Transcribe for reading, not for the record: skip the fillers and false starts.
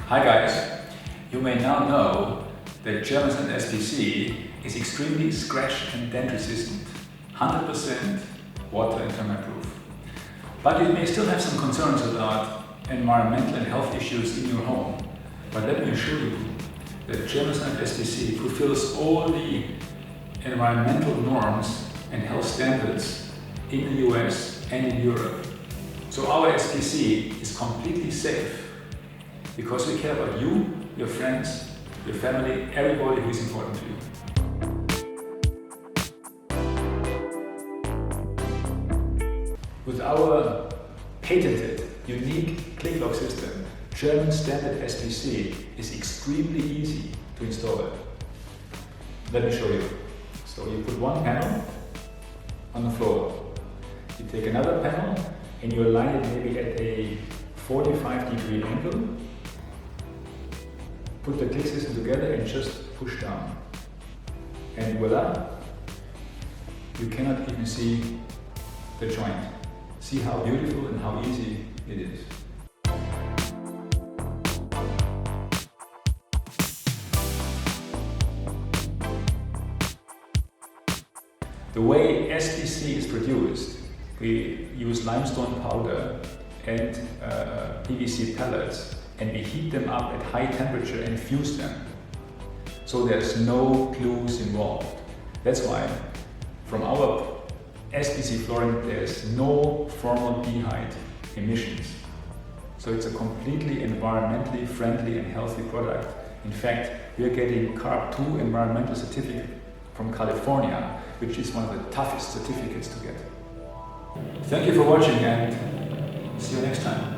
Hi guys, you may now know that German sand SPC is extremely scratch and dent resistant, 100% water and termite proof. But you may still have some concerns about environmental and health issues in your home. But let me assure you that German sand SPC fulfills all the environmental norms and health standards in the US and in Europe. So our SPC is completely safe because we care about you, your friends, your family, everybody who is important to you. With our patented, unique click lock system, German standard SPC is extremely easy to install it. Let me show you. So you put one panel on the floor. You take another panel and you align it maybe at a 45-degree angle. Put the click system together and just push down. And voila, you cannot even see the joint. See how beautiful and how easy it is. The way SPC is produced, we use limestone powder and PVC pellets, and we heat them up at high temperature and fuse them. So there's no glues involved. That's why from our SPC flooring there's no formaldehyde emissions. So it's a completely environmentally friendly and healthy product. In fact, we are getting CARB 2 environmental certificate from California, which is one of the toughest certificates to get. Thank you for watching and see you next time.